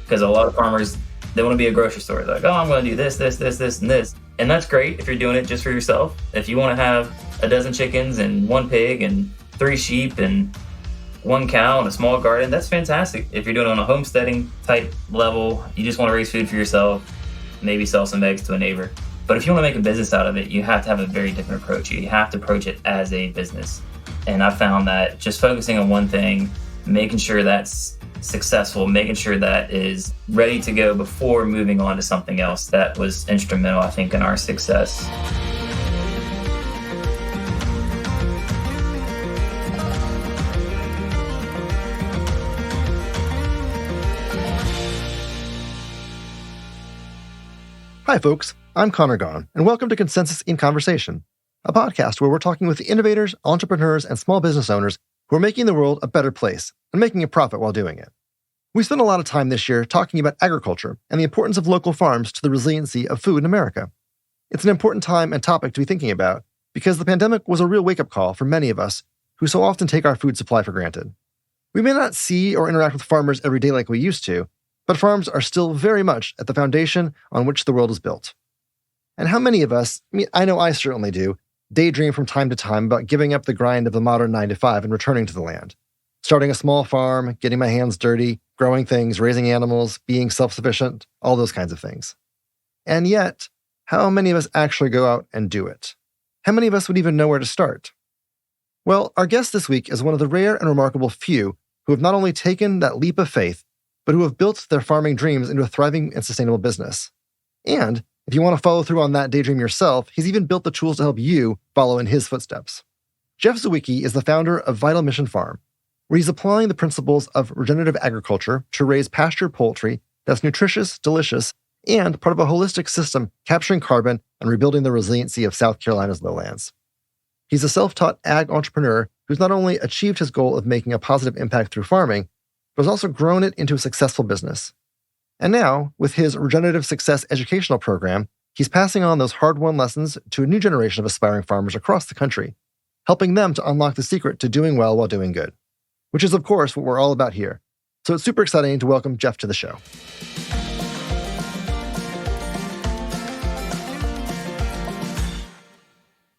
because a lot of farmers, they want to be a grocery store. They're like, oh, I'm going to do this, this, this, this, and this. And that's great if you're doing it just for yourself. If you want to have a dozen chickens and 1 pig and 3 sheep and 1 cow and a small garden, that's fantastic. If you're doing it on a homesteading type level, you just want to raise food for yourself, maybe sell some eggs to a neighbor. But if you want to make a business out of it, you have to have a very different approach. You have to approach it as a business. And I found that just focusing on one thing, making sure that's successful, making sure that is ready to go before moving on to something else, that was instrumental, I think, in our success. Hi, folks. I'm Conor Gaughan, and welcome to Consensus in Conversation, a podcast where we're talking with the innovators, entrepreneurs, and small business owners who are making the world a better place and making a profit while doing it. We spent a lot of time this year talking about agriculture and the importance of local farms to the resiliency of food in America. It's an important time and topic to be thinking about because the pandemic was a real wake-up call for many of us who so often take our food supply for granted. We may not see or interact with farmers every day like we used to, but farms are still very much at the foundation on which the world is built. And how many of us, I know I certainly do, daydream from time to time about giving up the grind of the modern 9-to-5 and returning to the land. Starting a small farm, getting my hands dirty, growing things, raising animals, being self-sufficient, all those kinds of things. And yet, how many of us actually go out and do it? How many of us would even know where to start? Well, our guest this week is one of the rare and remarkable few who have not only taken that leap of faith, but who have built their farming dreams into a thriving and sustainable business. And if you want to follow through on that daydream yourself, he's even built the tools to help you follow in his footsteps. Jeff Siewicki is the founder of Vital Mission Farm, where he's applying the principles of regenerative agriculture to raise pastured poultry that's nutritious, delicious, and part of a holistic system capturing carbon and rebuilding the resiliency of South Carolina's lowlands. He's a self-taught ag entrepreneur who's not only achieved his goal of making a positive impact through farming, but has also grown it into a successful business. And now, with his Regenerative Success educational program, he's passing on those hard-won lessons to a new generation of aspiring farmers across the country, helping them to unlock the secret to doing well while doing good, which is, of course, what we're all about here. So it's super exciting to welcome Jeff to the show.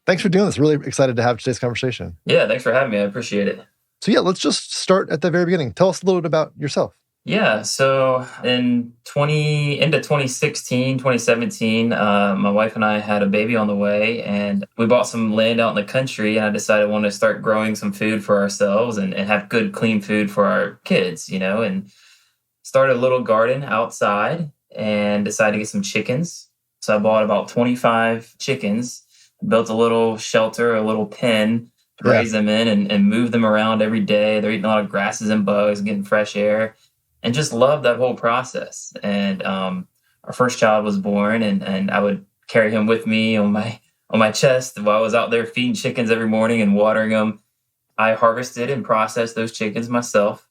Thanks for doing this. Really excited to have today's conversation. Yeah, thanks for having me. I appreciate it. So yeah, let's just start at the very beginning. Tell us a little bit about yourself. Yeah, so into 2016, 2017, my wife and I had a baby on the way, and we bought some land out in the country, and I decided I wanted to start growing some food for ourselves and have good, clean food for our kids, and started a little garden outside and decided to get some chickens. So I bought about 25 chickens, built a little shelter, a little pen to raise them in and move them around every day. They're eating a lot of grasses and bugs, getting fresh air. And just loved that whole process. And our first child was born, and I would carry him with me on my chest while I was out there feeding chickens every morning and watering them. I harvested and processed those chickens myself,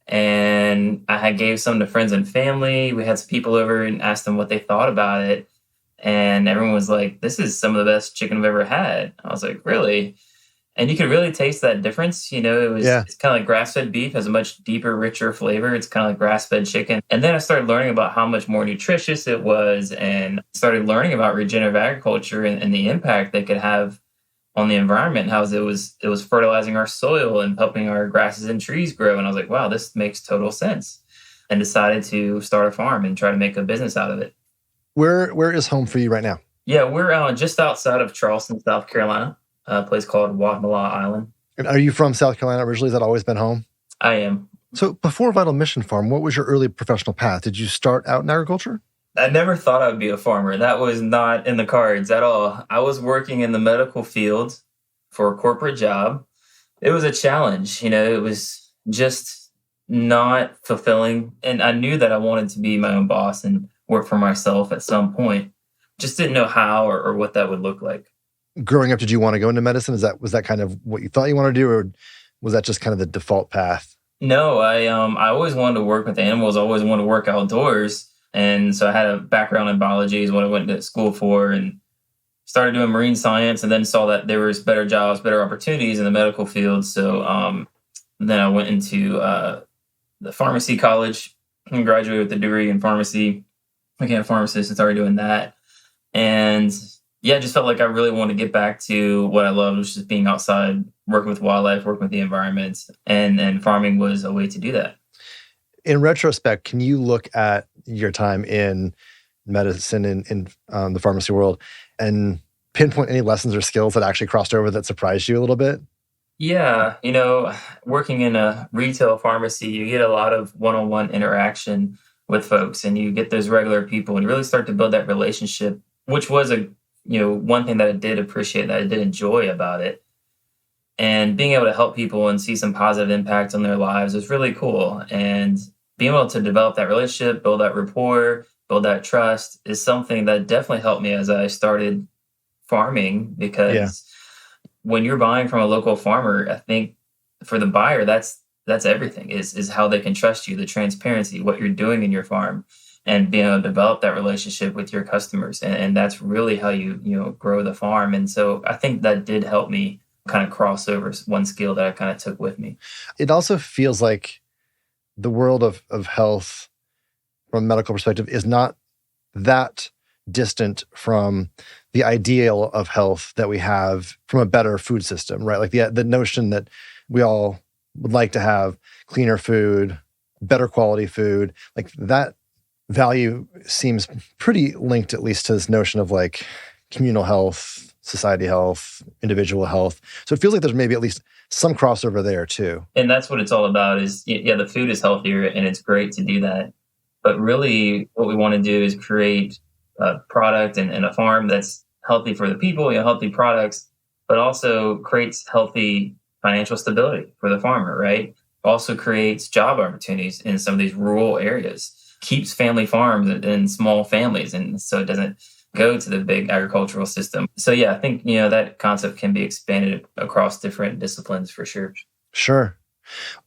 and I gave some to friends and family. We had some people over and asked them what they thought about it, and everyone was like, "This is some of the best chicken I've ever had." I was like, "Really?" And you could really taste that difference. It's kind of like grass-fed beef, has a much deeper, richer flavor. It's kind of like grass-fed chicken. And then I started learning about how much more nutritious it was, and started learning about regenerative agriculture and the impact they could have on the environment, and how it was fertilizing our soil and helping our grasses and trees grow. And I was like, wow, this makes total sense. And decided to start a farm and try to make a business out of it. Where is home for you right now? Yeah, we're just outside of Charleston, South Carolina. A place called Waimala Island. And are you from South Carolina originally? Has that always been home? I am. So before Vital Mission Farm, what was your early professional path? Did you start out in agriculture? I never thought I would be a farmer. That was not in the cards at all. I was working in the medical field for a corporate job. It was a challenge. It was just not fulfilling. And I knew that I wanted to be my own boss and work for myself at some point. Just didn't know how or what that would look like. Growing up, did you want to go into medicine? Was that kind of what you thought you wanted to do, or was that just kind of the default path? No, I always wanted to work with animals. I always wanted to work outdoors, and so I had a background in biology is what I went to school for, and started doing marine science, and then saw that there was better jobs, better opportunities in the medical field. So then I went into the pharmacy college and graduated with a degree in pharmacy, became a pharmacist and started doing that. And yeah, I just felt like I really wanted to get back to what I loved, which is being outside, working with wildlife, working with the environment, and farming was a way to do that. In retrospect, can you look at your time in medicine in the pharmacy world and pinpoint any lessons or skills that actually crossed over that surprised you a little bit? Yeah, working in a retail pharmacy, you get a lot of one-on-one interaction with folks, and you get those regular people and you really start to build that relationship, which was one thing that I did appreciate, that I did enjoy about it. And being able to help people and see some positive impact on their lives was really cool. And being able to develop that relationship, build that rapport, build that trust is something that definitely helped me as I started farming, because when you're buying from a local farmer, I think for the buyer, that's everything, is how they can trust you, the transparency, what you're doing in your farm, and being able to develop that relationship with your customers. And that's really how you grow the farm. And so I think that did help me kind of cross over one skill that I kind of took with me. It also feels like the world of health from a medical perspective is not that distant from the ideal of health that we have from a better food system, right? Like the notion that we all would like to have cleaner food, better quality food, like that value seems pretty linked at least to this notion of like communal health, society health, individual health. So it feels like there's maybe at least some crossover there too. And that's what it's all about is, the food is healthier and it's great to do that. But really what we want to do is create a product and a farm that's healthy for the people, healthy products, but also creates healthy financial stability for the farmer, right? Also creates job opportunities in some of these rural areas, keeps family farms and small families. And so it doesn't go to the big agricultural system. So yeah, I think, that concept can be expanded across different disciplines for sure. Sure.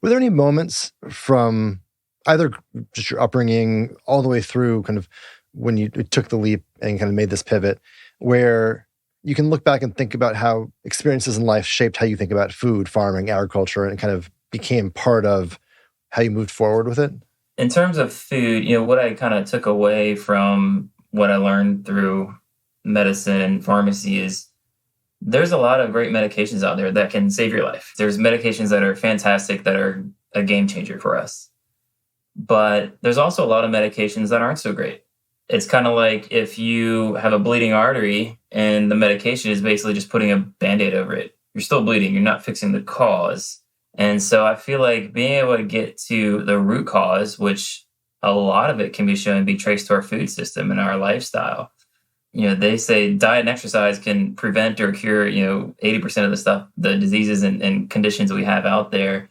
Were there any moments from either just your upbringing all the way through kind of when you took the leap and kind of made this pivot, where you can look back and think about how experiences in life shaped how you think about food, farming, agriculture, and kind of became part of how you moved forward with it? In terms of food, what I kind of took away from what I learned through medicine, pharmacy, is there's a lot of great medications out there that can save your life. There's medications that are fantastic, that are a game changer for us. But there's also a lot of medications that aren't so great. It's kind of like if you have a bleeding artery and the medication is basically just putting a Band-Aid over it. You're still bleeding. You're not fixing the cause. And so I feel like being able to get to the root cause, which a lot of it can be shown to be traced to our food system and our lifestyle. They say diet and exercise can prevent or cure, 80% of the stuff, the diseases and conditions we have out there.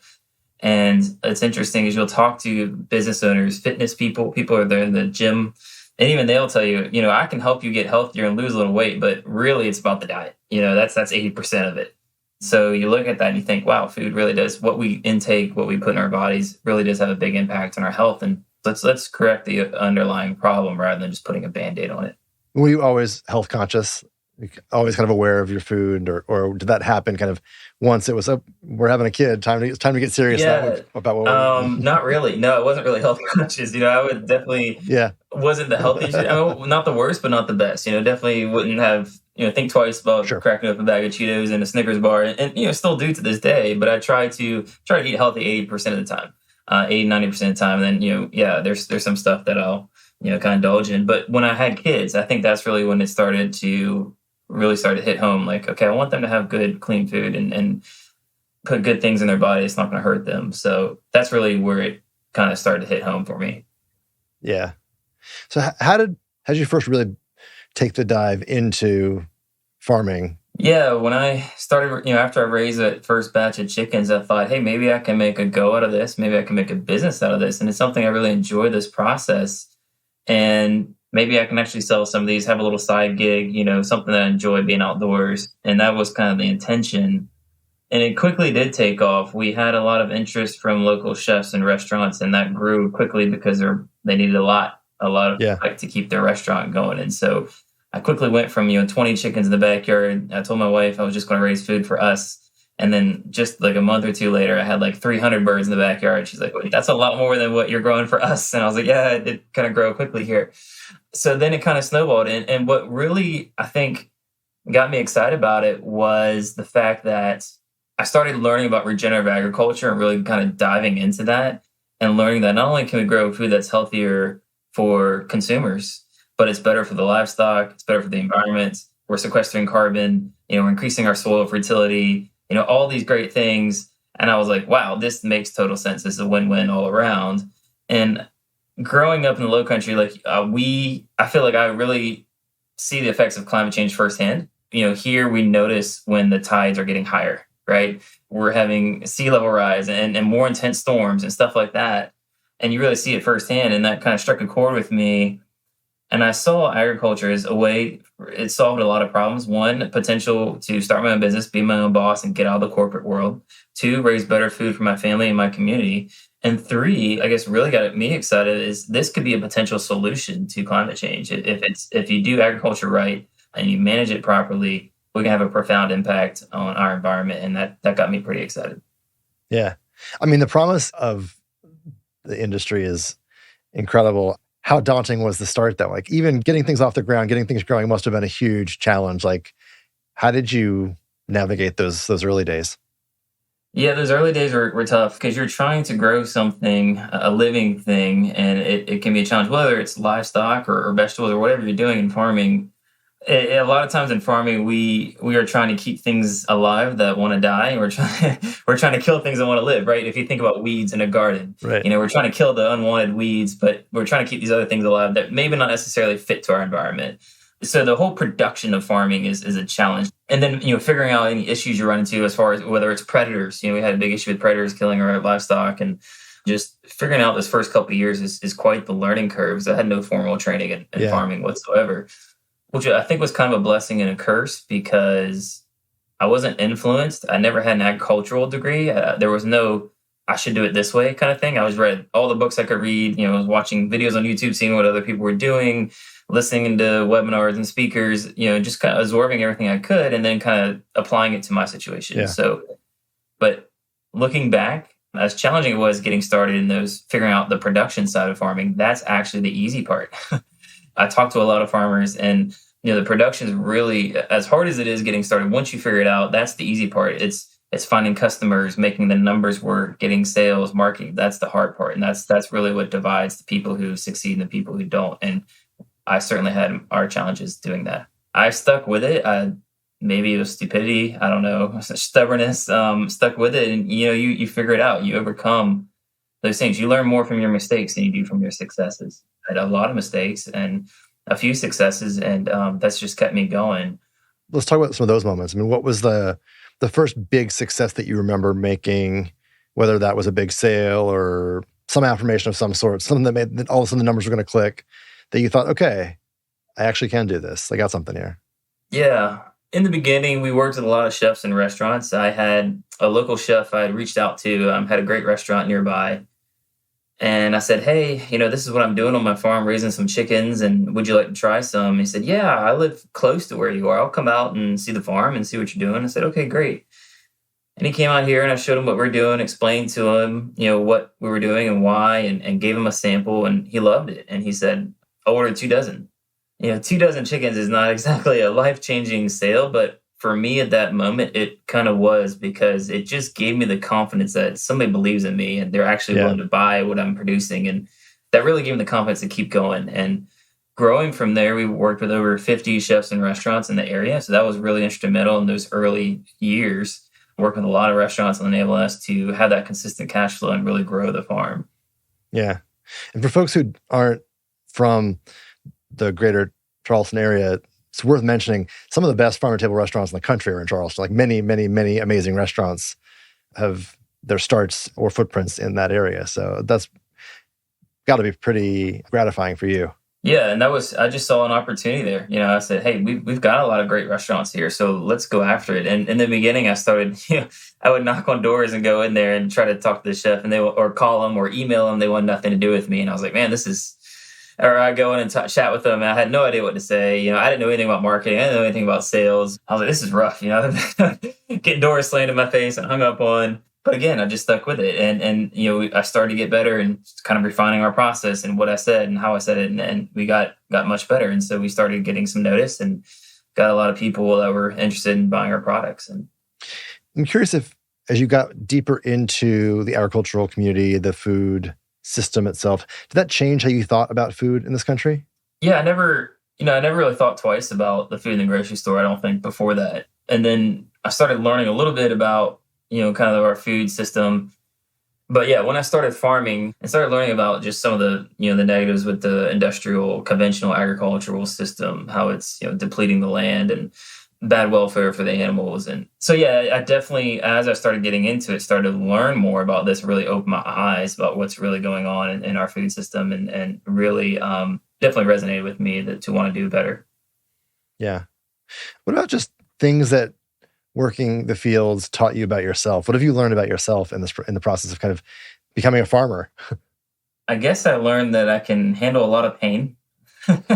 And it's interesting is you'll talk to business owners, fitness people are there in the gym, and even they'll tell you, I can help you get healthier and lose a little weight, but really it's about the diet. That's 80% of it. So you look at that and you think, wow, food really does, what we intake, what we put in our bodies really does have a big impact on our health. And let's correct the underlying problem rather than just putting a Band-Aid on it. Were you always health conscious? Always kind of aware of your food, or did that happen kind of once it was we're having a kid, it's time to get serious about what we're doing? Not really. No, it wasn't really health conscious. I would definitely wasn't the healthiest. Not the worst, but not the best. Definitely wouldn't have think twice about cracking up a bag of Cheetos and a Snickers bar, and still do to this day. But I try to eat healthy 80% of the time, 80-90% of the time. And then there's some stuff that I'll kind of indulge in. But when I had kids, I think that's really when it started to hit home. Like, okay, I want them to have good, clean food and put good things in their body. It's not going to hurt them. So that's really where it kind of started to hit home for me. Yeah. So how did you first really take the dive into farming? Yeah, when I started, after I raised that first batch of chickens, I thought, hey, maybe I can make a go out of this. Maybe I can make a business out of this. And it's something I really enjoy, this process. And maybe I can actually sell some of these, have a little side gig, something that I enjoy, being outdoors. And that was kind of the intention. And it quickly did take off. We had a lot of interest from local chefs and restaurants, and that grew quickly because they needed a lot of to keep their restaurant going. And so I quickly went from 20 chickens in the backyard. I told my wife I was just going to raise food for us, And then just like a month or two later, I had like 300 birds in the backyard. She's like, wait, that's a lot more than what you're growing for us. And I was like, yeah, it did kind of grow quickly here. So then it kind of snowballed. And what really, I think, got me excited about it was the fact that I started learning about regenerative agriculture and really kind of diving into that and learning that not only can we grow food that's healthier for consumers, but it's better for the livestock, it's better for the environment. We're sequestering carbon, we're increasing our soil fertility, all these great things. And I was like, wow, this makes total sense. This is a win-win all around. And growing up in the Low Country, I feel like I really see the effects of climate change firsthand. Here we notice when the tides are getting higher, right? We're having sea level rise and more intense storms and stuff like that. And you really see it firsthand. And that kind of struck a chord with me. And I saw agriculture as a way, it solved a lot of problems. One, potential to start my own business, be my own boss, and get out of the corporate world. Two, raise better food for my family and my community. And three, I guess really got me excited is this could be a potential solution to climate change. If you do agriculture right and you manage it properly, we can have a profound impact on our environment. And that got me pretty excited. Yeah. I mean, the promise of the industry is incredible. How daunting was the start, though? Like, even getting things off the ground, getting things growing must have been a huge challenge. Like, how did you navigate those early days? Yeah, those early days were tough because you're trying to grow something, a living thing, and it can be a challenge, whether it's livestock or vegetables or whatever you're doing in farming. A lot of times in farming, we are trying to keep things alive that want to die, and we're trying to kill things that want to live, right? If you think about weeds in a garden, right. We're trying to kill the unwanted weeds, but we're trying to keep these other things alive that maybe not necessarily fit to our environment. So the whole production of farming is a challenge. And then, figuring out any issues you run into as far as whether it's predators. We had a big issue with predators killing our livestock, and just figuring out this first couple of years is quite the learning curve. Because I had no formal training in farming whatsoever, which I think was kind of a blessing and a curse because I wasn't influenced. I never had an agricultural degree. There was no, I should do it this way kind of thing. I was read all the books I could read, I was watching videos on YouTube, seeing what other people were doing, listening to webinars and speakers, just kind of absorbing everything I could and then kind of applying it to my situation. Yeah. So, but looking back, as challenging it was getting started in those, figuring out the production side of farming, that's actually the easy part. I talked to a lot of farmers and, the production is really, as hard as it is getting started, once you figure it out, that's the easy part. It's finding customers, making the numbers work, getting sales, marketing. That's the hard part. And that's really what divides the people who succeed and the people who don't. And I certainly had our challenges doing that. I stuck with it. Maybe it was stupidity. I don't know. Stubbornness. Stuck with it. And, you figure it out. You overcome those things. You learn more from your mistakes than you do from your successes. I had a lot of mistakes and a few successes, and that's just kept me going. Let's talk about some of those moments. I mean, what was the first big success that you remember making, whether that was a big sale or some affirmation of some sort, something that made all of a sudden the numbers were going to click, that you thought, okay, I actually can do this. I got something here. Yeah. In the beginning, we worked with a lot of chefs in restaurants. I had a local chef I had reached out to, had a great restaurant nearby. And I said, hey, this is what I'm doing on my farm, raising some chickens, and would you like to try some? He said, yeah, I live close to where you are. I'll come out and see the farm and see what you're doing. I said, okay, great. And he came out here and I showed him what we're doing, explained to him, what we were doing and why, and gave him a sample, and he loved it. And he said, I ordered 2 dozen. 2 dozen chickens is not exactly a life-changing sale, but for me at that moment, it kind of was, because it just gave me the confidence that somebody believes in me and they're actually willing to buy what I'm producing. And that really gave me the confidence to keep going. And growing from there, we worked with over 50 chefs and restaurants in the area. So that was really instrumental in those early years, working with a lot of restaurants and enable us to have that consistent cash flow and really grow the farm. Yeah. And for folks who aren't from the greater Charleston area, it's worth mentioning some of the best farm-to-table restaurants in the country are in Charleston. Like many, many, many amazing restaurants have their starts or footprints in that area. So that's got to be pretty gratifying for you. Yeah, and I just saw an opportunity there. I said, hey, we've got a lot of great restaurants here, so let's go after it. And in the beginning, I started, I would knock on doors and go in there and try to talk to the chef, and or call them or email them. They want nothing to do with me. And I was like, man, this is or I go in and chat with them, and I had no idea what to say. I didn't know anything about marketing. I didn't know anything about sales. I was like, this is rough, getting doors slammed in my face and hung up on. But again, I just stuck with it. And I started to get better and kind of refining our process and what I said and how I said it. And we got much better. And so we started getting some notice and got a lot of people that were interested in buying our products. And I'm curious if, as you got deeper into the agricultural community, the food system itself, did that change how you thought about food in this country? Yeah, I never really thought twice about the food in the grocery store, I don't think, before that. And then I started learning a little bit about, kind of our food system. But yeah, when I started farming, I started learning about just some of the, the negatives with the industrial, conventional agricultural system, how it's, depleting the land and bad welfare for the animals. And so, yeah, I definitely, as I started getting into it, started to learn more about this, really opened my eyes about what's really going on in our food system and really definitely resonated with me to want to do better. Yeah. What about just things that working the fields taught you about yourself? What have you learned about yourself in the process of kind of becoming a farmer? I guess I learned that I can handle a lot of pain. When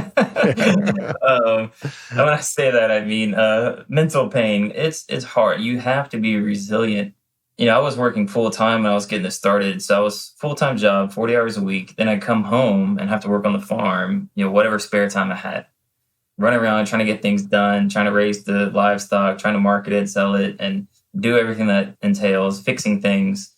I say that, I mean mental pain. It's hard. You have to be resilient. I was working full time when I was getting this started. So I was full-time job, 40 hours a week. Then I'd come home and have to work on the farm, whatever spare time I had. Run around trying to get things done, trying to raise the livestock, trying to market it, sell it, and do everything that entails fixing things.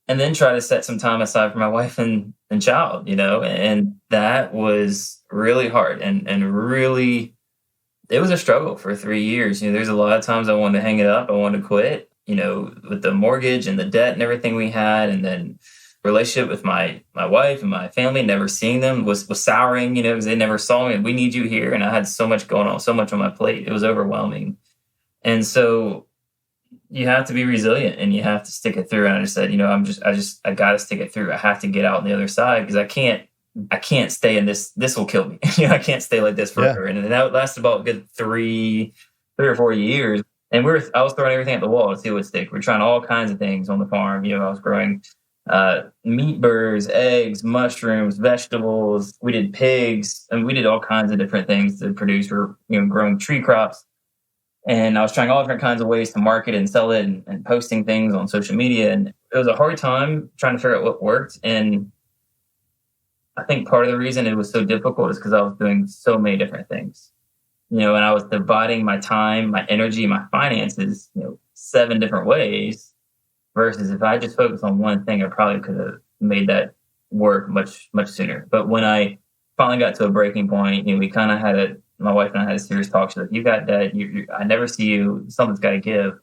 And then try to set some time aside for my wife and child, and that was really hard and really, it was a struggle for 3 years. There's a lot of times I wanted to hang it up. I wanted to quit, with the mortgage and the debt and everything we had. And then relationship with my wife and my family, never seeing them was souring, because they never saw me. We need you here. And I had so much going on, so much on my plate. It was overwhelming. And so you have to be resilient and you have to stick it through. And I just said, I got to stick it through. I have to get out on the other side because I can't stay in this. This will kill me. I can't stay like this forever. Yeah. And that lasted about a good three or 4 years. And I was throwing everything at the wall to see what would stick. We're trying all kinds of things on the farm. I was growing meat burgers, eggs, mushrooms, vegetables. We did pigs, and we did all kinds of different things to produce. We're growing tree crops. And I was trying all different kinds of ways to market and sell it and posting things on social media. And it was a hard time trying to figure out what worked. And I think part of the reason it was so difficult is because I was doing so many different things, and I was dividing my time, my energy, my finances, 7 different ways versus if I just focused on one thing, I probably could have made that work much, much sooner. But when I finally got to a breaking point, we kind of my wife and I had a serious talk. She's like, you got that. I never see you. Something's got to give.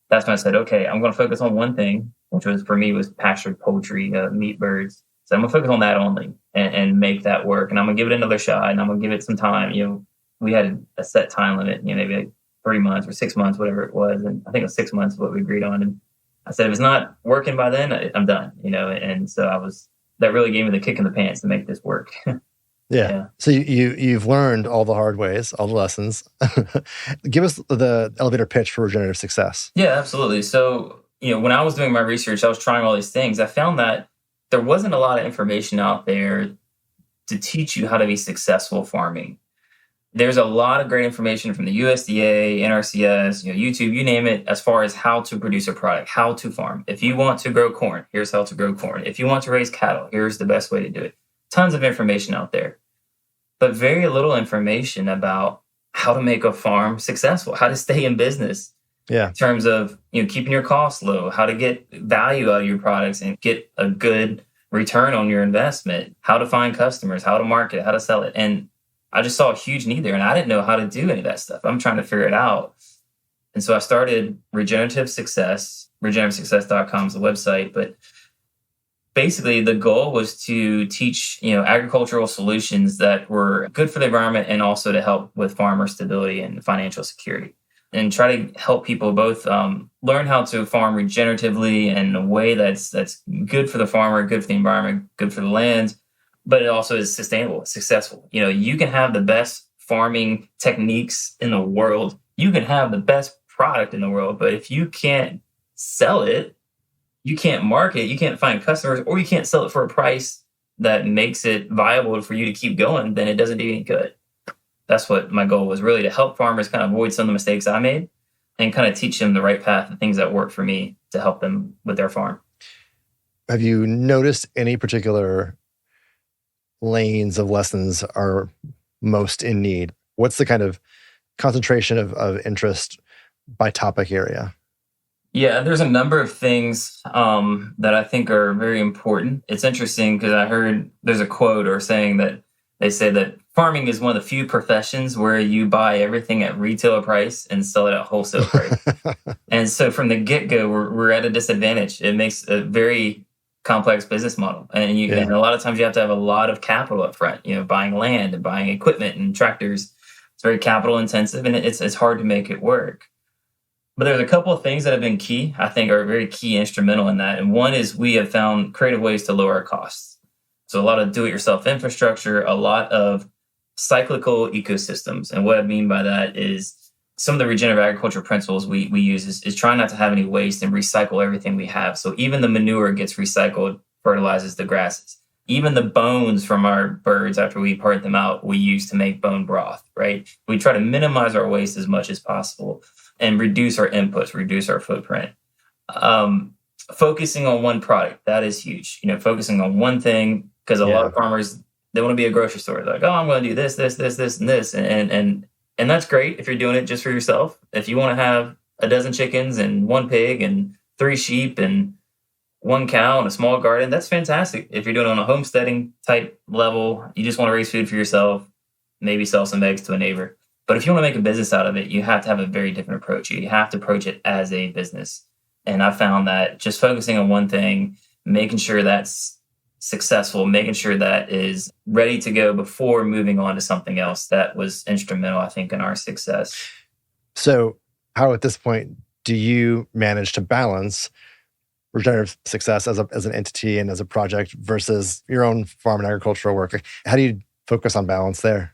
That's when I said, okay, I'm going to focus on one thing, which was for me was pastured poultry, meat birds. So I'm going to focus on that only and make that work. And I'm going to give it another shot and I'm going to give it some time. We had a set time limit, maybe like 3 months or 6 months, whatever it was. And I think it was 6 months is what we agreed on. And I said, if it's not working by then, I'm done, And so that really gave me the kick in the pants to make this work. Yeah. So you've learned all the hard ways, all the lessons. Give us the elevator pitch for regenerative success. Yeah, absolutely. So, when I was doing my research, I was trying all these things. I found that there wasn't a lot of information out there to teach you how to be successful farming. There's a lot of great information from the USDA, NRCS, YouTube, you name it, as far as how to produce a product, how to farm. If you want to grow corn, here's how to grow corn. If you want to raise cattle, here's the best way to do it. Tons of information out there, but very little information about how to make a farm successful, how to stay in business. Yeah. In terms of, keeping your costs low, how to get value out of your products and get a good return on your investment, how to find customers, how to market it, how to sell it. And I just saw a huge need there and I didn't know how to do any of that stuff. I'm trying to figure it out. And so I started Regenerative Success. Regenerativesuccess.com is the website, but basically, the goal was to teach, agricultural solutions that were good for the environment and also to help with farmer stability and financial security, and try to help people both learn how to farm regeneratively in a way that's good for the farmer, good for the environment, good for the land, but it also is sustainable, successful. You can have the best farming techniques in the world, you can have the best product in the world, but if you can't sell it, you can't market, you can't find customers, or you can't sell it for a price that makes it viable for you to keep going, then it doesn't do any good. That's what my goal was, really, to help farmers kind of avoid some of the mistakes I made and kind of teach them the right path, the things that work for me to help them with their farm. Have you noticed any particular lanes of lessons are most in need? What's the kind of concentration of interest by topic area? Yeah, there's a number of things that I think are very important. It's interesting because I heard there's a quote or saying that they say that farming is one of the few professions where you buy everything at retail price and sell it at wholesale price. And so from the get-go, we're at a disadvantage. It makes a very complex business model. And and a lot of times you have to have a lot of capital up front, buying land and buying equipment and tractors. It's very capital intensive, and it's hard to make it work. But there's a couple of things that have been key, I think are very key, instrumental in that. And one is we have found creative ways to lower our costs. So a lot of do-it-yourself infrastructure, a lot of cyclical ecosystems. And what I mean by that is some of the regenerative agriculture principles we use is trying not to have any waste and recycle everything we have. So even the manure gets recycled, fertilizes the grasses. Even the bones from our birds, after we part them out, we use to make bone broth, right? We try to minimize our waste as much as possible and reduce our inputs, reduce our footprint. Focusing on one product, that is huge. Focusing on one thing, because a lot of farmers, they want to be a grocery store. They're like, oh, I'm going to do this, this, this, this, and this. And that's great if you're doing it just for yourself. If you want to have a dozen chickens and one pig and 3 sheep and 1 cow and a small garden, that's fantastic. If you're doing it on a homesteading type level, you just want to raise food for yourself, maybe sell some eggs to a neighbor. But if you want to make a business out of it, you have to have a very different approach. You have to approach it as a business. And I found that just focusing on one thing, making sure that's successful, making sure that is ready to go before moving on to something else, that was instrumental, I think, in our success. So how at this point do you manage to balance regenerative success as an entity and as a project versus your own farm and agricultural work? How do you focus on balance there?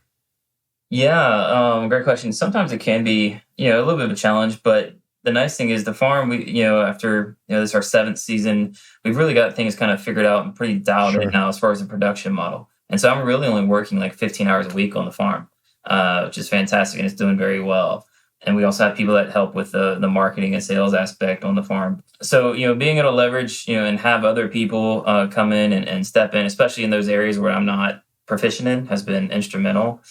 Yeah, great question. Sometimes it can be, a little bit of a challenge, but the nice thing is the farm, after, this is our 7th season, we've really got things kind of figured out and pretty dialed in now as far as the production model. And so I'm really only working like 15 hours a week on the farm, which is fantastic, and it's doing very well. And we also have people that help with the marketing and sales aspect on the farm. So, being able to leverage, and have other people come in and step in, especially in those areas where I'm not proficient in, has been instrumental.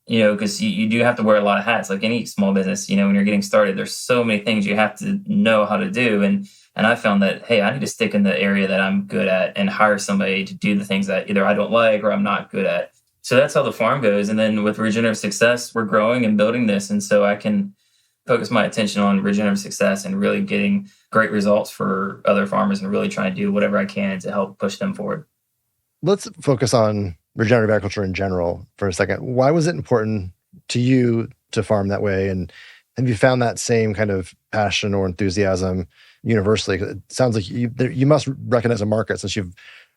Because you do have to wear a lot of hats, like any small business. When you're getting started, there's so many things you have to know how to do. And I found that, hey, I need to stick in the area that I'm good at and hire somebody to do the things that either I don't like or I'm not good at. So that's how the farm goes. And then with regenerative success, we're growing and building this. And so I can focus my attention on regenerative success and really getting great results for other farmers and really trying to do whatever I can to help push them forward. Let's focus on regenerative agriculture in general for a second. Why was it important to you to farm that way? And have you found that same kind of passion or enthusiasm universally? It sounds like you must recognize a market, since you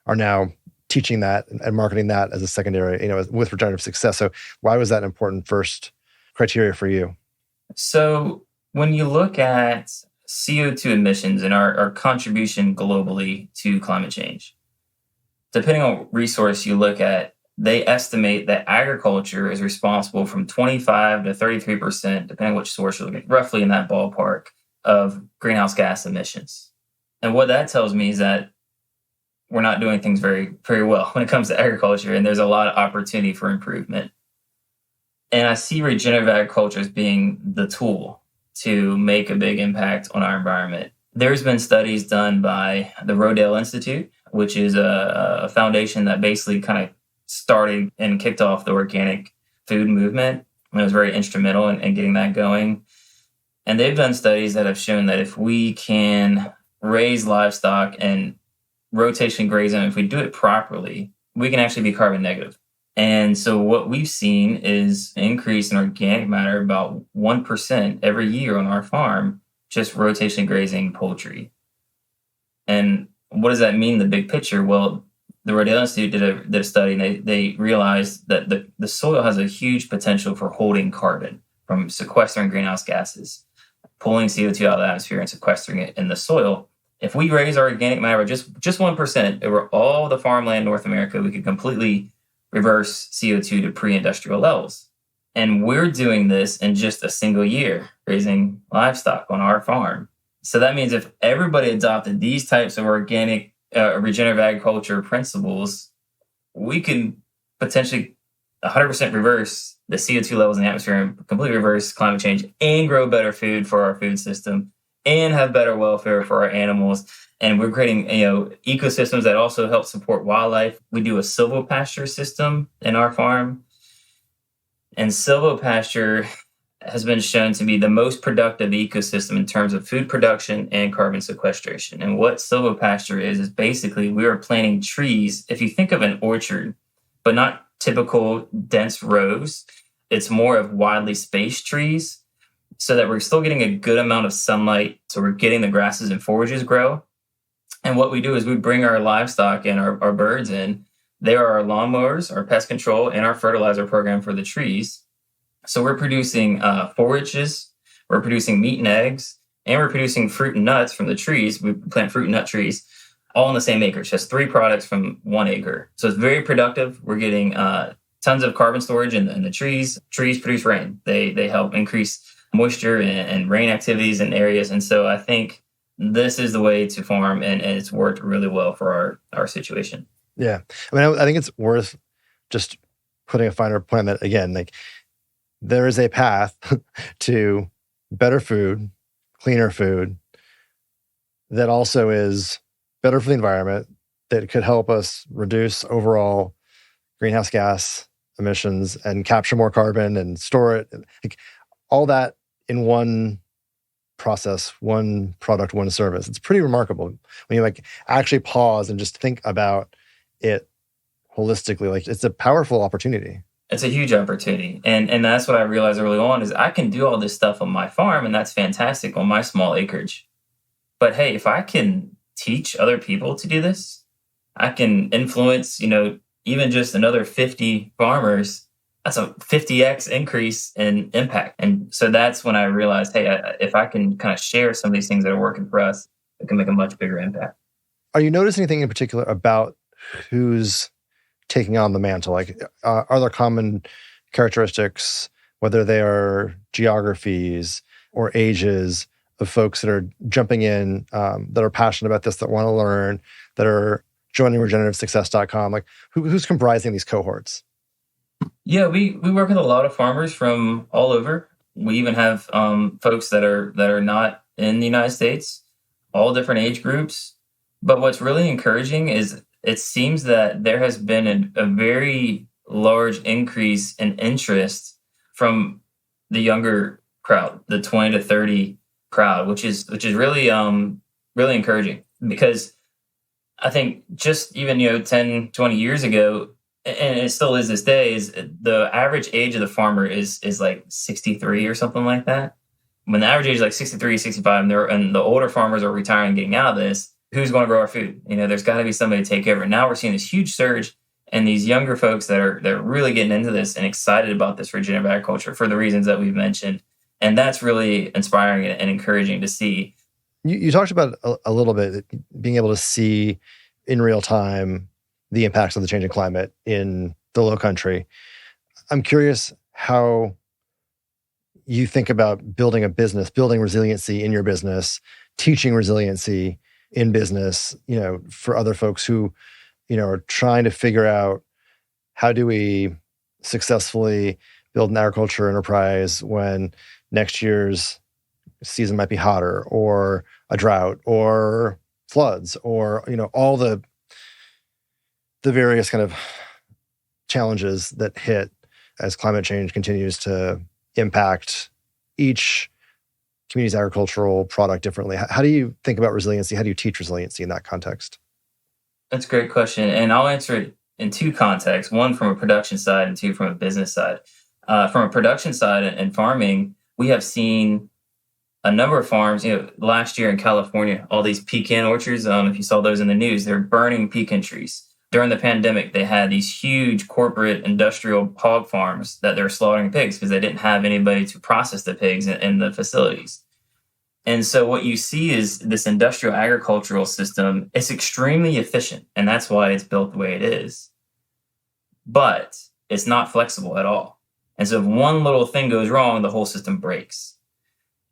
are now teaching that and marketing that as a secondary, with regenerative success. So why was that important first criteria for you? So when you look at CO2 emissions and our contribution globally to climate change, depending on what resource you look at, they estimate that agriculture is responsible from 25 to 33%, depending on which source you're looking at, roughly in that ballpark, of greenhouse gas emissions. And what that tells me is that we're not doing things very, very well when it comes to agriculture, and there's a lot of opportunity for improvement. And I see regenerative agriculture as being the tool to make a big impact on our environment. There's been studies done by the Rodale Institute, which is a foundation that basically kind of started and kicked off the organic food movement. And it was very instrumental in getting that going. And they've done studies that have shown that if we can raise livestock and rotation graze them, if we do it properly, we can actually be carbon negative. And so what we've seen is an increase in organic matter about 1% every year on our farm, just rotation grazing poultry. And what does that mean in the big picture? Well, the Rodale Institute did a study, and they realized that the soil has a huge potential for holding carbon from sequestering greenhouse gases, pulling CO2 out of the atmosphere and sequestering it in the soil. If we raise our organic matter just 1% over all the farmland in North America, we could completely reverse CO2 to pre-industrial levels. And we're doing this in just a single year, raising livestock on our farm. So that means if everybody adopted these types of organic regenerative agriculture principles, we can potentially 100% reverse the CO2 levels in the atmosphere and completely reverse climate change and grow better food for our food system and have better welfare for our animals. And we're creating, ecosystems that also help support wildlife. We do a silvopasture system in our farm. And silvopasture has been shown to be the most productive ecosystem in terms of food production and carbon sequestration. And what silvopasture is basically we are planting trees. If you think of an orchard, but not typical dense rows, it's more of widely spaced trees so that we're still getting a good amount of sunlight. So we're getting the grasses and forages grow. And what we do is we bring our livestock and our birds in. They are our lawnmowers, our pest control, and our fertilizer program for the trees. So we're producing forages, we're producing meat and eggs, and we're producing fruit and nuts from the trees. We plant fruit and nut trees all on the same acreage, just 3 products from 1 acre. So it's very productive. We're getting tons of carbon storage in the trees. Trees produce rain. They help increase moisture and rain activities in areas. And so I think this is the way to farm, and it's worked really well for our situation. Yeah. I mean, I think it's worth just putting a finer point on that again. Like, there is a path to better food, cleaner food, that also is better for the environment, that could help us reduce overall greenhouse gas emissions and capture more carbon and store it. Like, all that in one process, one product, one service. It's pretty remarkable when you actually pause and just think about it holistically. Like, it's a powerful opportunity. It's a huge opportunity. And that's what I realized early on is I can do all this stuff on my farm, and that's fantastic on my small acreage. But hey, if I can teach other people to do this, I can influence, even just another 50 farmers. That's a 50x increase in impact. And so that's when I realized, hey, if I can kind of share some of these things that are working for us, it can make a much bigger impact. Are you noticing anything in particular about who's taking on the mantle? Like, are there common characteristics, whether they are geographies or ages, of folks that are jumping in, that are passionate about this, that want to learn, that are joining regenerativesuccess.com? Like, who's comprising these cohorts? Yeah, we work with a lot of farmers from all over. We even have folks that are not in the United States, all different age groups. But what's really encouraging is it seems that there has been a very large increase in interest from the younger crowd, the 20 to 30 crowd, which is really really encouraging, because I think just even 10, 20 years ago, and it still is this day, is the average age of the farmer is like 63 or something like that. When the average age is like 63, 65, and the older farmers are retiring and getting out of this, who's going to grow our food? There's got to be somebody to take over. Now we're seeing this huge surge in these younger folks that are really getting into this and excited about this regenerative agriculture for the reasons that we've mentioned. And that's really inspiring and encouraging to see. You talked about a little bit, being able to see in real time the impacts of the changing climate in the low country. I'm curious how you think about building a business, building resiliency in your business, teaching resiliency in business, for other folks who, are trying to figure out, how do we successfully build an agriculture enterprise when next year's season might be hotter, or a drought, or floods, or, all the various kind of challenges that hit as climate change continues to impact each community's agricultural product differently. How do you think about resiliency? How do you teach resiliency in that context? That's a great question. And I'll answer it in 2 contexts, one from a production side and 2 from a business side. From a production side and farming, we have seen a number of farms, last year in California, all these pecan orchards, if you saw those in the news, they're burning pecan trees. During the pandemic, they had these huge corporate industrial hog farms that they're slaughtering pigs because they didn't have anybody to process the pigs in the facilities. And so what you see is this industrial agricultural system. It's extremely efficient, and that's why it's built the way it is. But it's not flexible at all. And so if one little thing goes wrong, the whole system breaks.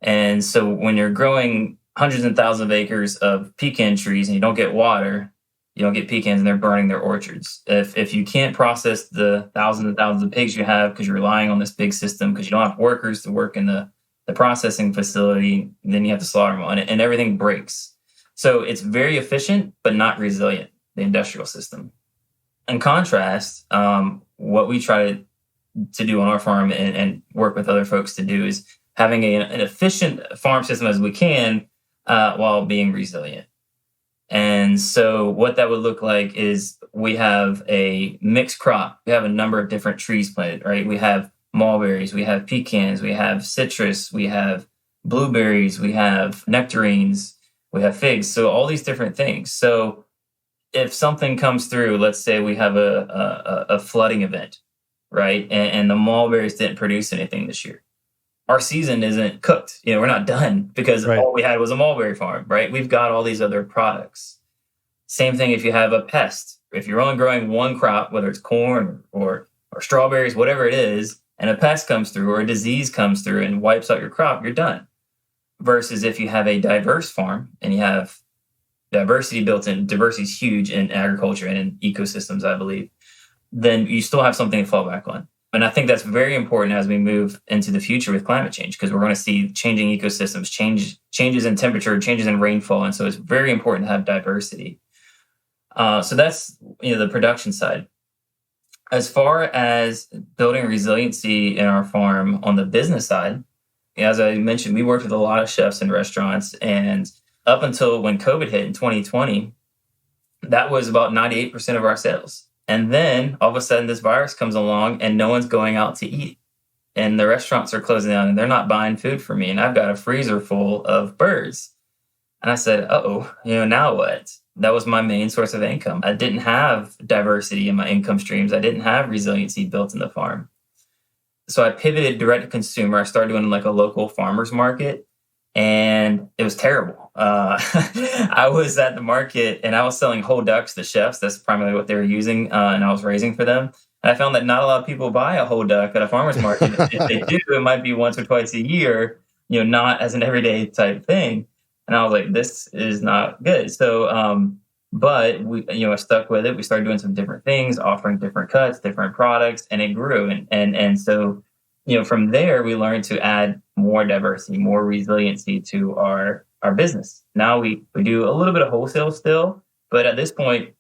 And so when you're growing hundreds and thousands of acres of pecan trees and you don't get water, you don't get pecans and they're burning their orchards. If you can't process the thousands and thousands of pigs you have because you're relying on this big system because you don't have workers to work in the processing facility, then you have to slaughter them on it and everything breaks. So it's very efficient, but not resilient, the industrial system. In contrast, what we try to do on our farm and work with other folks to do is having an efficient farm system as we can while being resilient. And so what that would look like is we have a mixed crop. We have a number of different trees planted, right? We have mulberries, we have pecans, we have citrus, we have blueberries, we have nectarines, we have figs. So all these different things. So if something comes through, let's say we have a flooding event, right? And the mulberries didn't produce anything this year. Our season isn't cooked. We're not done because all we had was a mulberry farm, right? We've got all these other products. Same thing if you have a pest. If you're only growing one crop, whether it's corn or strawberries, whatever it is, and a pest comes through or a disease comes through and wipes out your crop, you're done. Versus if you have a diverse farm and you have diversity built in, diversity is huge in agriculture and in ecosystems, I believe, then you still have something to fall back on. And I think that's very important as we move into the future with climate change, because we're going to see changing ecosystems, changes in temperature, changes in rainfall. And so it's very important to have diversity. So that's the production side. As far as building resiliency in our farm on the business side, as I mentioned, we worked with a lot of chefs in restaurants. And up until when COVID hit in 2020, that was about 98% of our sales. And then all of a sudden this virus comes along and no one's going out to eat. And the restaurants are closing down and they're not buying food for me. And I've got a freezer full of birds. And I said, now what? That was my main source of income. I didn't have diversity in my income streams. I didn't have resiliency built in the farm. So I pivoted direct to consumer. I started doing like a local farmers market, and it was terrible. I was at the market and I was selling whole ducks to chefs. That's primarily what they were using, and I was raising for them. And I found that not a lot of people buy a whole duck at a farmer's market. If they do, it might be once or twice a year, not as an everyday type thing. And I was like, this is not good. So, but we, I stuck with it. We started doing some different things, offering different cuts, different products, and it grew. And so, from there, we learned to add more diversity, more resiliency to our business. Now we do a little bit of wholesale still, but at this point,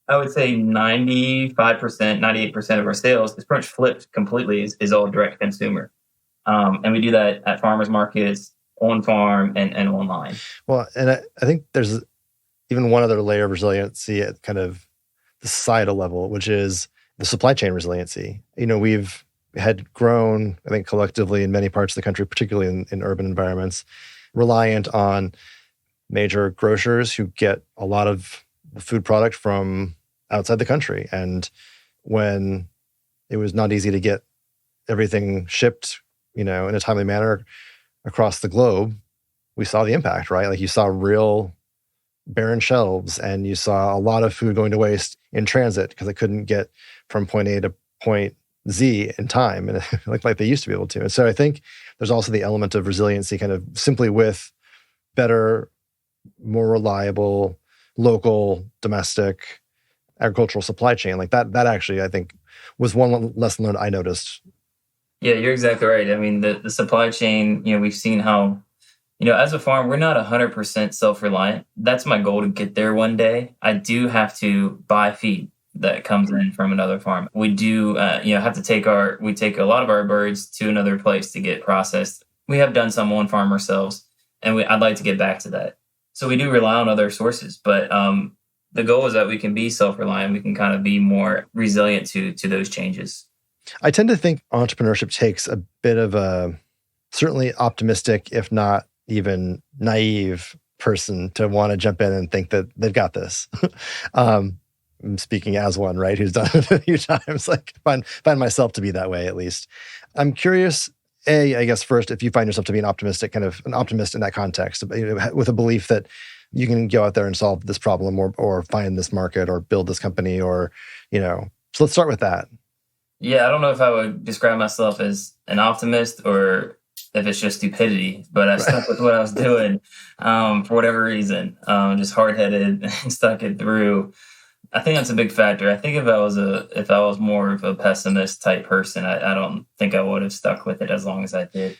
I would say 95%, 98% of our sales is pretty much flipped completely, is all direct consumer. And we do that at farmers markets, on farm, and online. Well, and I think there's even one other layer of resiliency at kind of the societal level, which is the supply chain resiliency. We've had grown, I think, collectively in many parts of the country, particularly in urban environments, reliant on major grocers who get a lot of food product from outside the country. And when it was not easy to get everything shipped, in a timely manner across the globe, we saw the impact, right? Like you saw real barren shelves and you saw a lot of food going to waste in transit because it couldn't get from point A to point Z in time, and like they used to be able to. And so I think there's also the element of resiliency kind of simply with better, more reliable, local, domestic, agricultural supply chain. Like that actually, I think, was one lesson learned I noticed. Yeah, you're exactly right. I mean, the supply chain, we've seen how, as a farm, we're not 100% self-reliant. That's my goal, to get there one day. I do have to buy feed that comes in from another farm. We do, have to take a lot of our birds to another place to get processed. We have done some on farm ourselves, and I'd like to get back to that. So we do rely on other sources, but the goal is that we can be self-reliant. We can kind of be more resilient to those changes. I tend to think entrepreneurship takes a bit of a certainly optimistic, if not even naive person to want to jump in and think that they've got this. I'm speaking as one, right, who's done it a few times. Like find myself to be that way, at least. I'm curious I guess first, if you find yourself to be an optimist in that context, with a belief that you can go out there and solve this problem or find this market or build this company so let's start with that. Yeah, I don't know if I would describe myself as an optimist or if it's just stupidity, but I stuck with what I was doing for whatever reason. Just hard-headed and stuck it through. I think that's a big factor. I think if I was more of a pessimist type person, I don't think I would have stuck with it as long as I did.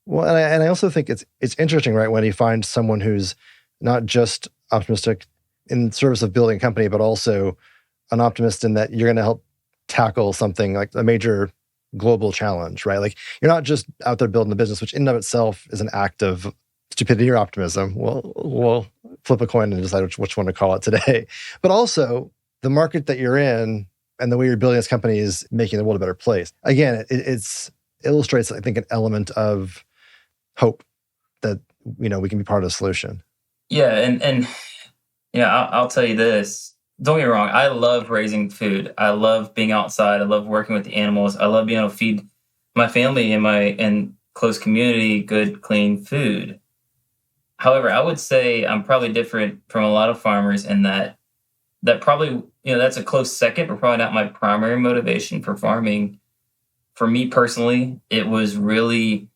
Well, and I also think it's interesting, right, when you find someone who's not just optimistic in service of building a company, but also an optimist in that you're going to help tackle something like a major global challenge, right? Like you're not just out there building a business, which in and of itself is an act of stupidity or optimism. We'll flip a coin and decide which one to call it today. But also the market that you're in and the way you're building this company is making the world a better place. Again, it illustrates, I think, an element of hope that, we can be part of the solution. Yeah. And I'll tell you this. Don't get me wrong. I love raising food. I love being outside. I love working with the animals. I love being able to feed my family and close community good, clean food. However, I would say I'm probably different from a lot of farmers in that probably, that's a close second, but probably not my primary motivation for farming. For me personally, it was really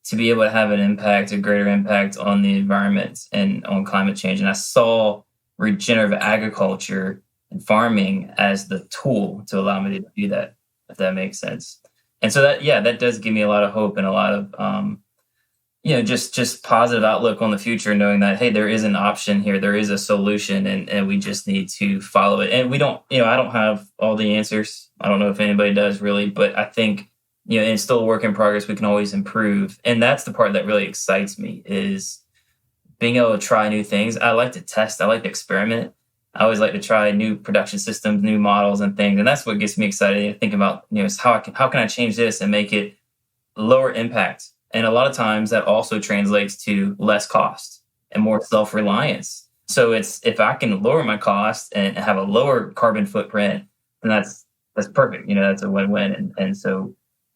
to be able to have a greater impact on the environment and on climate change. And I saw regenerative agriculture and farming as the tool to allow me to do that, if that makes sense. And so that does give me a lot of hope and a lot of, just positive outlook on the future, knowing that, hey, there is an option here, there is a solution, and we just need to follow it. And we don't, I don't have all the answers. I don't know if anybody does really, but I think, it's still a work in progress. We can always improve. And that's the part that really excites me is being able to try new things. I like to test. I like to experiment. I always like to try new production systems, new models and things. And that's what gets me excited to think about, is how can I change this and make it lower impact? And a lot of times that also translates to less cost and more self-reliance. So if I can lower my cost and have a lower carbon footprint, then that's perfect. That's a win-win. And so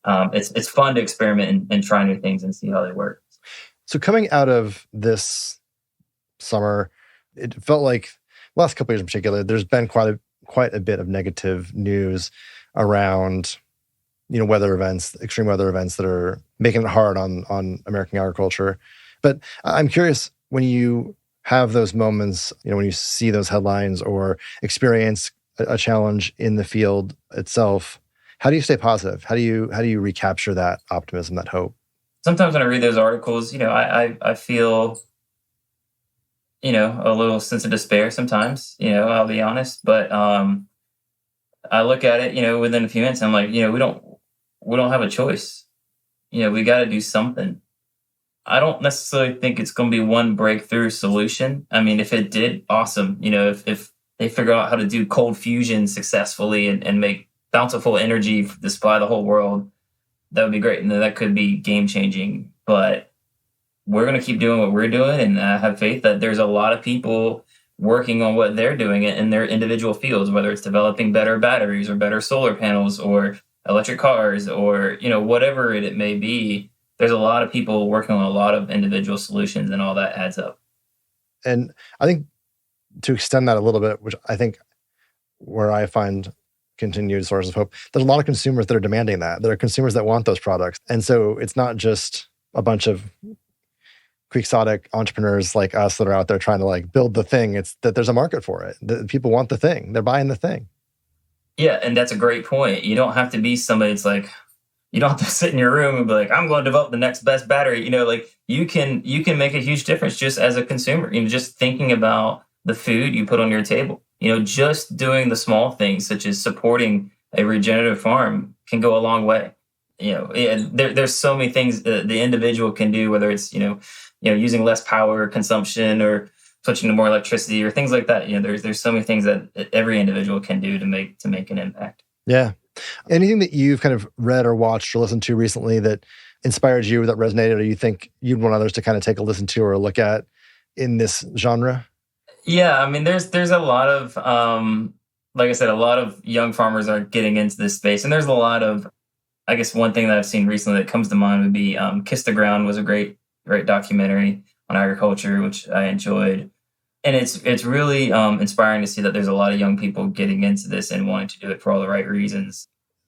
it's fun to experiment and try new things and see how they work. So coming out of this summer, it felt like the last couple of years in particular, there's been quite a bit of negative news around, weather events, extreme weather events that are making it hard on American agriculture. But I'm curious, when you have those moments, when you see those headlines or experience a challenge in the field itself, how do you stay positive? How do you recapture that optimism, that hope? Sometimes when I read those articles, I feel, a little sense of despair sometimes, I'll be honest. But I look at it, within a few minutes, I'm like, we don't have a choice. We got to do something. I don't necessarily think it's going to be one breakthrough solution. I mean, if it did, awesome. If they figure out how to do cold fusion successfully and make bountiful energy to supply the whole world, that would be great. And that could be game changing. But we're going to keep doing what we're doing. And I have faith that there's a lot of people working on what they're doing in their individual fields, whether it's developing better batteries or better solar panels or electric cars or, whatever it may be. There's a lot of people working on a lot of individual solutions, and all that adds up. And I think to extend that a little bit, which I think where I find continued sources of hope, there's a lot of consumers that are demanding that. There are consumers that want those products. And so it's not just a bunch of quixotic entrepreneurs like us that are out there trying to build the thing. It's that there's a market for it. The people want the thing. They're buying the thing. Yeah, and that's a great point. You don't have to be somebody that's you don't have to sit in your room and be like, I'm going to develop the next best battery. You can make a huge difference just as a consumer. Just thinking about the food you put on your table. Just doing the small things such as supporting a regenerative farm can go a long way. There's so many things the individual can do, whether it's using less power consumption or switching to more electricity or things like that. There's so many things that every individual can do to make an impact. Yeah. Anything that you've kind of read or watched or listened to recently that inspired you, that resonated, or you think you'd want others to kind of take a listen to or a look at in this genre? Yeah, I mean, there's a lot of, like I said, a lot of young farmers are getting into this space, and there's a lot of I guess one thing that I've seen recently that comes to mind would be Kiss the Ground was a great documentary on agriculture, which I enjoyed. And it's really inspiring to see that there's a lot of young people getting into this and wanting to do it for all the right reasons.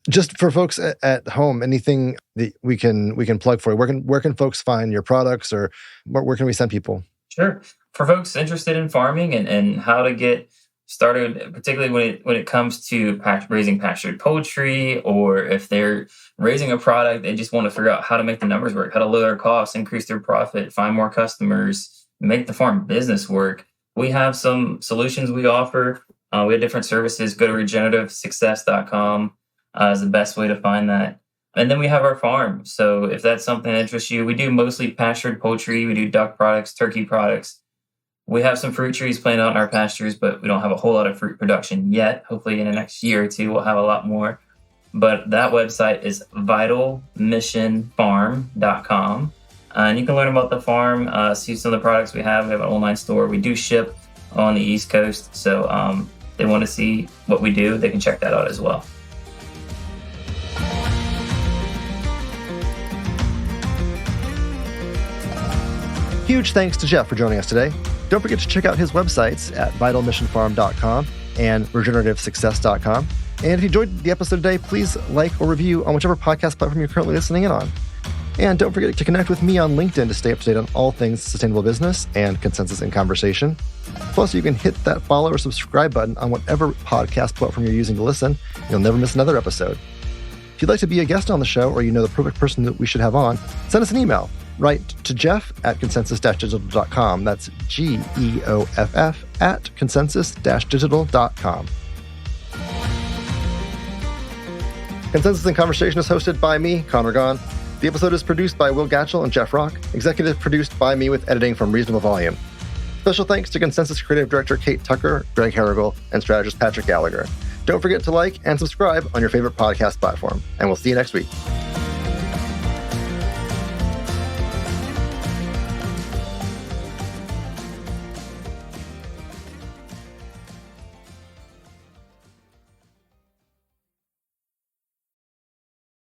Just for folks at home, anything that we can plug for you? Where can folks find your products, or where can we send people? Sure. For folks interested in farming and how to get started, particularly when it comes to raising pastured poultry, or if they're raising a product, they just want to figure out how to make the numbers work, how to lower their costs, increase their profit, find more customers, make the farm business work. We have some solutions we offer. We have different services. Go to regenerativesuccess.com is the best way to find that. And then we have our farm. So if that's something that interests you, we do mostly pastured poultry. We do duck products, turkey products. We have some fruit trees planted out in our pastures, but we don't have a whole lot of fruit production yet. Hopefully in the next year or two, we'll have a lot more. But that website is vitalmissionfarm.com. And you can learn about the farm, see some of the products we have. We have an online store. We do ship on the East Coast. So they want to see what we do, they can check that out as well. Huge thanks to Jeff for joining us today. Don't forget to check out his websites at vitalmissionfarm.com and regenerativesuccess.com. And if you enjoyed the episode today, please like or review on whichever podcast platform you're currently listening in on. And don't forget to connect with me on LinkedIn to stay up to date on all things sustainable business and consensus in conversation. Plus, you can hit that follow or subscribe button on whatever podcast platform you're using to listen. You'll never miss another episode. If you'd like to be a guest on the show, or you know the perfect person that we should have on, send us an email. Write to Jeff@consensus-digital.com. That's GEOFF @consensus-digital.com. Consensus in Conversation is hosted by me, Conor Gaughan. The episode is produced by Will Gatchell and Jeff Rock, executive produced by me with editing from Reasonable Volume. Special thanks to Consensus Creative Director Kate Tucker, Greg Harrigal, and strategist Patrick Gallagher. Don't forget to like and subscribe on your favorite podcast platform, and we'll see you next week.